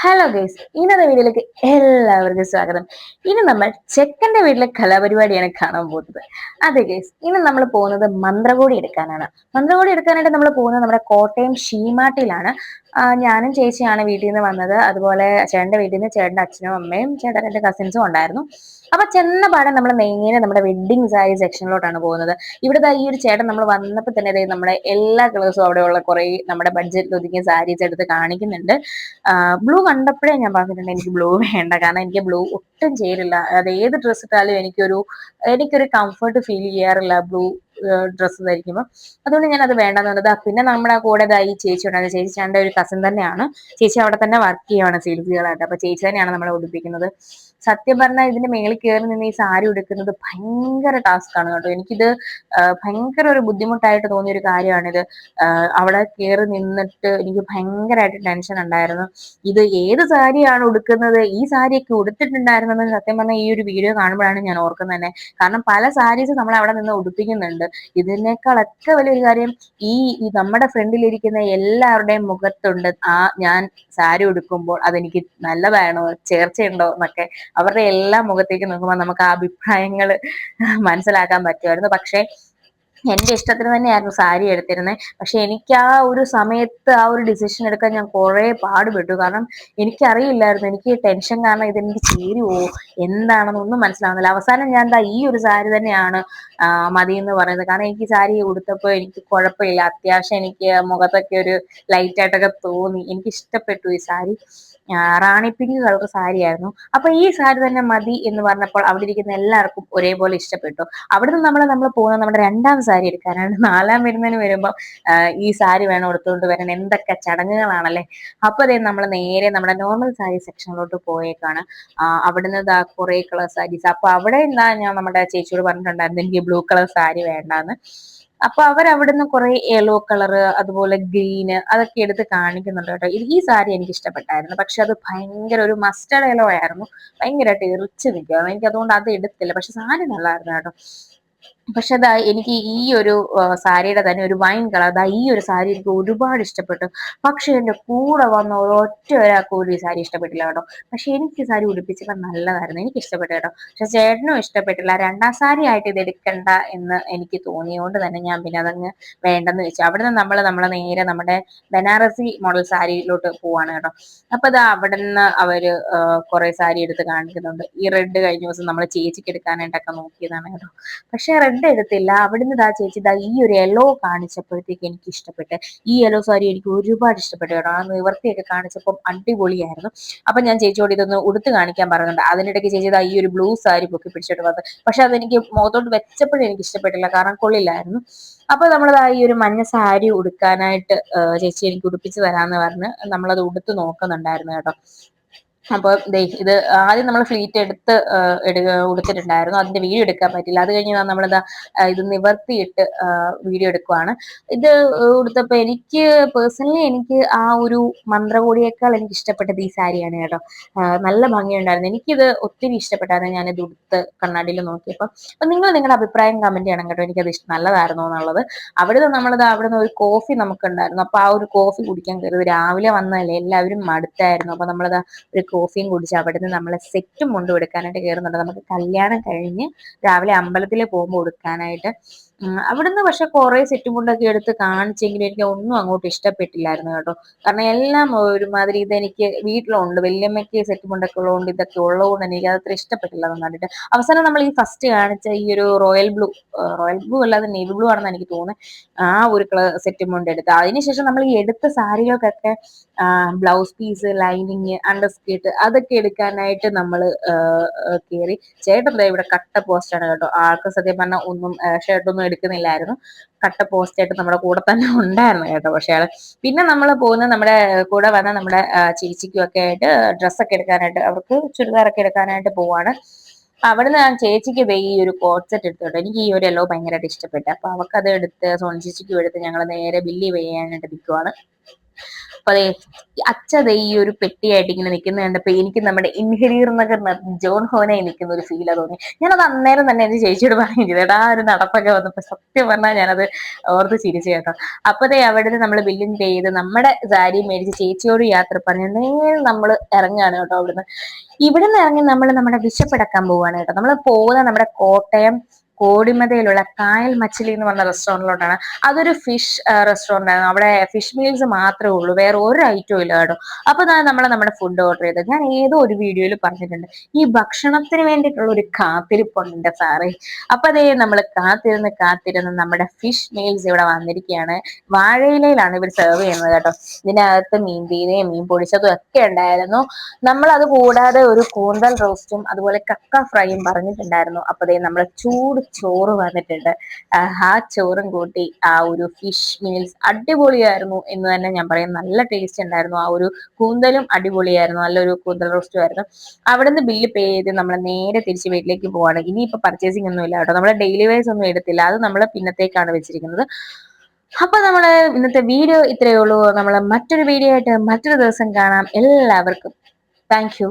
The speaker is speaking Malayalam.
ഹലോ ഗൈസ്, ഇന്നത്തെ വീഡിയോയിലേക്ക് എല്ലാവർക്കും സ്വാഗതം. ഇനി നമ്മൾ ചെക്കന്റെ വീട്ടിലെ കലാപരിപാടിയാണ് കാണാൻ പോകുന്നത്. അതെ ഗൈസ്, ഇനി നമ്മൾ പോകുന്നത് മന്ത്രകോടി എടുക്കാനാണ്. മന്ത്രകോടി എടുക്കാനായിട്ട് നമ്മൾ പോകുന്നത് നമ്മുടെ കോട്ടയം ഷീമാട്ടിലാണ്. ഞാനും ചേച്ചിയാണ് വീട്ടിൽ നിന്ന് വന്നത്. അതുപോലെ ചേട്ടന്റെ വീട്ടിൽ നിന്ന് ചേട്ടന്റെ അച്ഛനും അമ്മയും ചേട്ടൻ രണ്ട് കസിൻസും ഉണ്ടായിരുന്നു. അപ്പൊ ചെന്ന പാടെ നമ്മൾ നേരെ നമ്മുടെ വെഡിങ് സാരി സെക്ഷനിലോട്ടാണ് പോകുന്നത്. ഇവിടെ ഈ ഒരു ചേട്ടൻ നമ്മൾ വന്നപ്പോൾ തന്നെ നമ്മുടെ എല്ലാ കളേഴ്സും അവിടെയുള്ള കുറെ നമ്മുടെ ബഡ്ജറ്റിൽ ഒതുങ്ങിയ സാരീസ് എടുത്ത് കാണിക്കുന്നുണ്ട്. ബ്ലൂ കണ്ടപ്പോഴേ ഞാൻ പറഞ്ഞിട്ടുണ്ട് എനിക്ക് ബ്ലൂ വേണ്ട, കാരണം എനിക്ക് ബ്ലൂ ഒട്ടും ചേരില്ല. അത് ഏത് ഡ്രസ്സ് ഇട്ടാലും എനിക്കൊരു കംഫർട്ട് ഫീൽ ചെയ്യാറില്ല ബ്ലൂ ഡ്രസ്സ് ധരിക്കുമ്പോൾ. അതുകൊണ്ട് ഞാൻ അത് വേണ്ടെന്ന് പറഞ്ഞത്. പിന്നെ നമ്മുടെ കൂടെ ഈ ചേച്ചി ഉണ്ടായിരുന്നു. ചേച്ചി ചേട്ടൻ്റെ ഒരു കസിൻ തന്നെയാണ്. ചേച്ചി അവിടെ തന്നെ വർക്ക് ചെയ്യുവാണ് സെയിൽസുകളായിട്ട്. അപ്പൊ ചേച്ചി തന്നെയാണ് നമ്മളെ ഉടുപ്പിക്കുന്നത്. സത്യം പറഞ്ഞാൽ ഇതിന്റെ മേളിൽ കയറി നിന്ന് ഈ സാരി ഉടുക്കുന്നത് ഭയങ്കര ടാസ്ക് ആണ് കേട്ടോ. എനിക്കിത് ഭയങ്കര ഒരു ബുദ്ധിമുട്ടായിട്ട് തോന്നിയ ഒരു കാര്യമാണിത്. അവിടെ കയറി നിന്നിട്ട് എനിക്ക് ഭയങ്കരമായിട്ട് ടെൻഷൻ ഉണ്ടായിരുന്നു. ഇത് ഏത് സാരിയാണ് ഉടുക്കുന്നത്, ഈ സാരിയൊക്കെ ഉടുത്തിട്ടുണ്ടായിരുന്നെന്ന് സത്യം പറഞ്ഞാൽ ഈ ഒരു വീഡിയോ കാണുമ്പോഴാണ് ഞാൻ ഓർക്കുന്നത് തന്നെ. കാരണം പല സാരീസ് നമ്മൾ അവിടെ നിന്ന് ഉടുപ്പിക്കുന്നുണ്ട്. ഇതിനേക്കാളൊക്കെ വലിയൊരു കാര്യം ഈ നമ്മുടെ ഫ്രണ്ടിലിരിക്കുന്ന എല്ലാവരുടെയും മുഖത്തുണ്ട് ഞാൻ സാരി ഉടുക്കുമ്പോൾ അതെനിക്ക് നല്ലതാണോ, ചേർച്ചയുണ്ടോ എന്നൊക്കെ അവരുടെ എല്ലാ മുഖത്തേക്ക് നോക്കുമ്പോൾ നമുക്ക് ആ അഭിപ്രായങ്ങൾ മനസ്സിലാക്കാൻ പറ്റുമായിരുന്നു. പക്ഷെ എന്റെ ഇഷ്ടത്തിന് തന്നെയായിരുന്നു സാരി എടുത്തിരുന്നത്. പക്ഷെ എനിക്ക് ആ ഒരു സമയത്ത് ആ ഒരു ഡിസിഷൻ എടുക്കാൻ ഞാൻ കുറെ പാടുപെട്ടു. കാരണം എനിക്കറിയില്ലായിരുന്നു, എനിക്ക് ടെൻഷൻ കാരണം ഇതെനിക്ക് ചേരുവോ എന്താണെന്നൊന്നും മനസ്സിലാവുന്നില്ല. അവസാനം ഞാൻ ഈ ഒരു സാരി തന്നെയാണ് മതി എന്ന് പറയുന്നത്. കാരണം എനിക്ക് സാരി ഉടുത്തപ്പോൾ എനിക്ക് കുഴപ്പമില്ല, അത്യാവശ്യം എനിക്ക് മുഖത്തൊക്കെ ഒരു ലൈറ്റ് ആയിട്ടൊക്കെ തോന്നി. എനിക്ക് ഇഷ്ടപ്പെട്ടു ഈ സാരി. റാണി പിങ്ക് കളർ സാരിയായിരുന്നു. അപ്പൊ ഈ സാരി തന്നെ മതി എന്ന് പറഞ്ഞപ്പോൾ അവിടെ ഇരിക്കുന്ന എല്ലാവർക്കും ഒരേപോലെ ഇഷ്ടപ്പെട്ടു. അവിടുന്ന് നമ്മൾ പോകുന്നത് നമ്മുടെ രണ്ടാം സാരി എടുക്കാനാണ്. നാലാം വരുന്നതിന് വരുമ്പോൾ ഈ സാരി വേണം എടുത്തുകൊണ്ട് വരാൻ, എന്തൊക്കെ ചടങ്ങുകളാണല്ലേ. അപ്പൊ അതേ നമ്മൾ നേരെ നമ്മുടെ നോർമൽ സാരി സെക്ഷനിലോട്ട് പോയേക്കാണ്. അവിടുന്ന് കുറെ കളർ സാരീസ്. അപ്പൊ അവിടെ ഞാൻ നമ്മുടെ ചേച്ചിയോട് പറഞ്ഞിട്ടുണ്ടായിരുന്നു എനിക്ക് ബ്ലൂ കളർ സാരി വേണ്ടാന്ന്. അപ്പൊ അവരവിടുന്ന് കുറെ യെല്ലോ കളറ് അതുപോലെ ഗ്രീന് അതൊക്കെ എടുത്ത് കാണിക്കുന്നുണ്ട് കേട്ടോ. ഈ സാരി എനിക്ക് ഇഷ്ടപ്പെട്ടായിരുന്നു. പക്ഷെ അത് ഭയങ്കര ഒരു മസ്റ്റർഡ് യെല്ലോ ആയിരുന്നു, ഭയങ്കരമായിട്ട് എറിച്ച് നിൽക്കുകയാണ്. എനിക്ക് അതുകൊണ്ട് അത് എടുത്തില്ല. പക്ഷെ സാരി നല്ലായിരുന്നു കേട്ടോ. പക്ഷെ എനിക്ക് ഈ ഒരു സാരിയുടെ തന്നെ ഒരു വൈൻ കളർ ഈ ഒരു സാരി എനിക്ക് ഒരുപാട് ഇഷ്ടപ്പെട്ടു. പക്ഷെ എന്റെ കൂടെ വന്ന ഒരൊറ്റ ഒരാൾക്ക് ഒരു സാരി ഇഷ്ടപ്പെട്ടില്ല കേട്ടോ. പക്ഷെ എനിക്ക് സാരി ഉടുപ്പിച്ചപ്പോൾ നല്ലതായിരുന്നു, എനിക്ക് ഇഷ്ടപ്പെട്ടു കേട്ടോ. പക്ഷെ ചേട്ടനും ഇഷ്ടപ്പെട്ടില്ല. രണ്ടാം സാരി ആയിട്ട് ഇത് എടുക്കണ്ട എന്ന് എനിക്ക് തോന്നിയതുകൊണ്ട് തന്നെ ഞാൻ പിന്നെ അതങ്ങ് വേണ്ടെന്ന് വെച്ചു. അവിടെ നിന്ന് നമ്മളെ നേരെ നമ്മുടെ ബനാറസി മോഡൽ സാരിയിലോട്ട് പോവാണ് കേട്ടോ. അപ്പൊ അവിടെ നിന്ന് അവര് കുറെ സാരി എടുത്ത് കാണിക്കുന്നുണ്ട്. ഈ റെഡ് കഴിഞ്ഞ ദിവസം നമ്മൾ ചേച്ചിക്ക് എടുക്കാനായിട്ടൊക്കെ നോക്കിയതാണ് കേട്ടോ. പക്ഷെ റെഡ് എടുത്തില്ല. അവിടുന്ന് ചേച്ചി ഈ ഒരു യെല്ലോ കാണിച്ചപ്പോഴത്തേക്ക് എനിക്ക് ഇഷ്ടപ്പെട്ടു. ഈ യെല്ലോ സാരി എനിക്ക് ഒരുപാട് ഇഷ്ടപ്പെട്ടു കേട്ടോ. ആ നിവർത്തിയൊക്കെ കാണിച്ചപ്പോൾ അടിപൊളിയായിരുന്നു. അപ്പൊ ഞാൻ ചേച്ചിയോട് ഇതൊന്ന് ഉടുത്ത് കാണിക്കാൻ പറയുന്നുണ്ട്. അതിനിടയ്ക്ക് ചേച്ചി ഈ ഒരു ബ്ലൂ സാരി പൊക്കി പിടിച്ചിട്ട് വന്നത്. പക്ഷെ അതെനിക്ക് മുഖത്തോട്ട് വെച്ചപ്പോഴും എനിക്ക് ഇഷ്ടപ്പെട്ടില്ല, കാരണം കൊള്ളില്ലായിരുന്നു. അപ്പൊ ഈ ഒരു മഞ്ഞ സാരി ഉടുക്കാനായിട്ട് ചേച്ചി എനിക്ക് ഉടുപ്പിച്ച് തരാന്ന് പറഞ്ഞ് നമ്മളത് ഉടുത്ത് നോക്കുന്നുണ്ടായിരുന്നു കേട്ടോ. അപ്പൊ ഇത് ആദ്യം നമ്മൾ ഫ്ലീറ്റ് എടുത്ത് ഉടുത്തിട്ടുണ്ടായിരുന്നു. അതിന്റെ വീഡിയോ എടുക്കാൻ പറ്റില്ല. അത് കഴിഞ്ഞ് ഇത് നിവർത്തിയിട്ട് വീഡിയോ എടുക്കുവാണ്. ഇത് ഉടുത്തപ്പോ എനിക്ക് ആ ഒരു മന്ത്രകോടിയേക്കാൾ എനിക്ക് ഇഷ്ടപ്പെട്ടത് ഈ സാരിയാണ് കേട്ടോ. നല്ല ഭംഗിയുണ്ടായിരുന്നു. എനിക്കിത് ഒത്തിരി ഇഷ്ടപ്പെട്ടായിരുന്നു ഞാനിത് ഉടുത്ത് കണ്ണാടിയിൽ നോക്കിയപ്പോൾ. അപ്പൊ നിങ്ങളുടെ അഭിപ്രായം കമന്റ് ചെയ്യണം കേട്ടോ, എനിക്കത് നല്ലതായിരുന്നോ എന്നുള്ളത്. അവിടുന്ന് ഒരു കോഫി നമുക്കുണ്ടായിരുന്നു. അപ്പൊ ആ ഒരു കോഫി കുടിക്കാൻ കയറിയത് രാവിലെ വന്നതല്ലേ, എല്ലാവരും മടുത്തായിരുന്നു. അപ്പൊ ഒരു കോഫിയും കുടിച്ച് അവിടുന്ന് നമ്മൾ സെറ്റും മുണ്ടും എടുക്കാനായിട്ട് കയറുന്നുണ്ട്. നമുക്ക് കല്യാണം കഴിഞ്ഞ് രാവിലെ അമ്പലത്തിൽ പോകുമ്പോൾ എടുക്കാനായിട്ട്. അവിടുന്ന് പക്ഷെ കുറെ സെറ്റും മുണ്ടൊക്കെ എടുത്ത് കാണിച്ചെങ്കിലും എനിക്ക് ഒന്നും അങ്ങോട്ട് ഇഷ്ടപ്പെട്ടില്ലായിരുന്നു കേട്ടോ. കാരണം എല്ലാം ഒരുമാതിരി ഇതെനിക്ക് വീട്ടിലുണ്ട്, വല്യമ്മയ്ക്ക് സെറ്റ് മുണ്ടൊക്കെ ഉള്ളതുകൊണ്ട് ഇതൊക്കെ ഉള്ളതുകൊണ്ട് എനിക്ക് അതത്ര ഇഷ്ടപ്പെട്ടില്ല എന്ന് കണ്ടിട്ട്. അവസാനം നമ്മൾ ഈ ഫസ്റ്റ് കാണിച്ച ഈ ഒരു റോയൽ ബ്ലൂ അല്ലാതെ നേവി ബ്ലൂ ആണെന്ന് എനിക്ക് തോന്നുന്നത്, ആ ഒരു സെറ്റ് മുണ്ട് എടുത്ത് അതിനുശേഷം നമ്മൾ ഈ എടുത്ത സാരികൾക്കൊക്കെ blouse piece, lining, underskirt അതൊക്കെ എടുക്കാനായിട്ട് നമ്മൾ കയറി. ചേട്ടൻ ഇവിടെ കട്ട പോസ്റ്റാണ് കേട്ടോ. ആൾക്ക് സത്യം പറഞ്ഞാൽ ഒന്നും ഷർട്ടൊന്നും എടുക്കുന്നില്ലായിരുന്നു. കട്ട പോസ്റ്റായിട്ട് നമ്മുടെ കൂടെ തന്നെ ഉണ്ടായിരുന്നു കേട്ടോ. പക്ഷെ പിന്നെ നമ്മൾ പോകുന്നത് നമ്മുടെ കൂടെ വന്ന നമ്മുടെ ചേച്ചിക്കും ഒക്കെ ആയിട്ട് ഡ്രസ്സൊക്കെ എടുക്കാനായിട്ട്, അവർക്ക് ചുരിദാറൊക്കെ എടുക്കാനായിട്ട് പോവാണ്. അവിടുന്ന് ഞാൻ ചേച്ചിക്ക് ഈ ഒരു കോട്ട് സെറ്റ് എടുത്തോട്ടെ. എനിക്ക് ഈ ഒരു യെല്ലോ ഭയങ്കരമായിട്ട് ഇഷ്ടപ്പെട്ടു. അപ്പൊ അവർക്ക് അത് എടുത്ത് സോണി ചേച്ചിക്കും എടുത്ത് ഞങ്ങൾ നേരെ ബില്ല് ചെയ്യാനായിട്ട് നിൽക്കുവാണ്. അപ്പൊ അതെ അച്ഛതെ ഈ ഒരു പെട്ടിയായിട്ട് ഇങ്ങനെ നിൽക്കുന്ന കണ്ടപ്പോ എനിക്ക് നമ്മുടെ ഇൻഹരിയർ നഗർ ജോൺ ഹോനായി നിൽക്കുന്ന ഒരു ഫീലാ തോന്നി. ഞാനത് അന്നേരം തന്നെ എന്റെ ചേച്ചിയോട് പറയുകയും ചെയ്തു, എടാ ഒരു നടപ്പൊക്കെ വന്നപ്പോ സത്യം പറഞ്ഞാൽ ഞാനത് ഓർത്ത് ചിരിച്ചു കേട്ടോ. അപ്പതേ അവിടെ നമ്മൾ ബില്ലും ചെയ്ത് നമ്മുടെ സാരി മേടിച്ച് ചേച്ചിയോട് യാത്ര പറഞ്ഞ് നേരെ നമ്മൾ ഇറങ്ങുകയാണ് കേട്ടോ അവിടുന്ന്. ഇവിടുന്ന് ഇറങ്ങി നമ്മൾ നമ്മുടെ വിശപ്പടക്കാൻ പോവാണ് കേട്ടോ. നമ്മൾ പോകുന്ന നമ്മുടെ കോട്ടയം കോടിമതയിലുള്ള കായൽ മച്ചിലി എന്ന് പറഞ്ഞ റെസ്റ്റോറൻറ്റിലോട്ടാണ്. അതൊരു ഫിഷ് റെസ്റ്റോറന്റ് ആണ്. അവിടെ ഫിഷ് മീൽസ് മാത്രമേ ഉള്ളൂ, വേറെ ഒരു ഐറ്റവും ഇല്ല കേട്ടോ. അപ്പൊ നമ്മൾ നമ്മുടെ ഫുഡ് ഓർഡർ ചെയ്തത് ഞാൻ ഏതോ ഒരു വീഡിയോയിൽ പറഞ്ഞിട്ടുണ്ട്, ഈ ഭക്ഷണത്തിന് വേണ്ടിയിട്ടുള്ള ഒരു കാത്തിരിപ്പുണ്ട് എന്റെ സാറേ. അപ്പൊ അതേ നമ്മൾ കാത്തിരുന്ന് കാത്തിരുന്ന് നമ്മുടെ ഫിഷ് മീൽസ് ഇവിടെ വന്നിരിക്കുകയാണ്. വാഴയിലയിലാണ് ഇവർ സെർവ് ചെയ്യുന്നത് കേട്ടോ. ഇതിനകത്ത് മീൻ പീരയും മീൻ പൊടിച്ചതും ഒക്കെ ഉണ്ടായിരുന്നു. നമ്മൾ അത് കൂടാതെ ഒരു കൂന്തൽ റോസ്റ്റും അതുപോലെ കക്ക ഫ്രൈയും പറഞ്ഞിട്ടുണ്ടായിരുന്നു. അപ്പൊ നമ്മൾ ചൂട് ചോറ് വന്നിട്ടുണ്ട്. ആ ചോറും കൂട്ടി ആ ഒരു ഫിഷ് മീൽസ് അടിപൊളിയായിരുന്നു എന്ന് തന്നെ ഞാൻ പറയും. നല്ല ടേസ്റ്റ് ഉണ്ടായിരുന്നു. ആ ഒരു കൂന്തലും അടിപൊളിയായിരുന്നു, നല്ലൊരു കൂന്തൽ റോസ്റ്റും ആയിരുന്നു. അവിടുന്ന് ബില്ല് പേ ചെയ്ത് നമ്മൾ നേരെ തിരിച്ച് വീട്ടിലേക്ക് പോവാണ്. ഇനിയിപ്പോ പർച്ചേസിംഗ് ഒന്നും ഇല്ല കേട്ടോ. നമ്മൾ ഡെയിലി വൈസ് ഒന്നും എടുത്തില്ല, അത് നമ്മൾ പിന്നത്തേക്കാണ് വെച്ചിരിക്കുന്നത്. അപ്പൊ നമ്മള് ഇന്നത്തെ വീഡിയോ ഇത്രയേ ഉള്ളൂ. നമ്മൾ മറ്റൊരു വീഡിയോ ആയിട്ട് മറ്റൊരു ദിവസം കാണാം. എല്ലാവർക്കും താങ്ക് യു.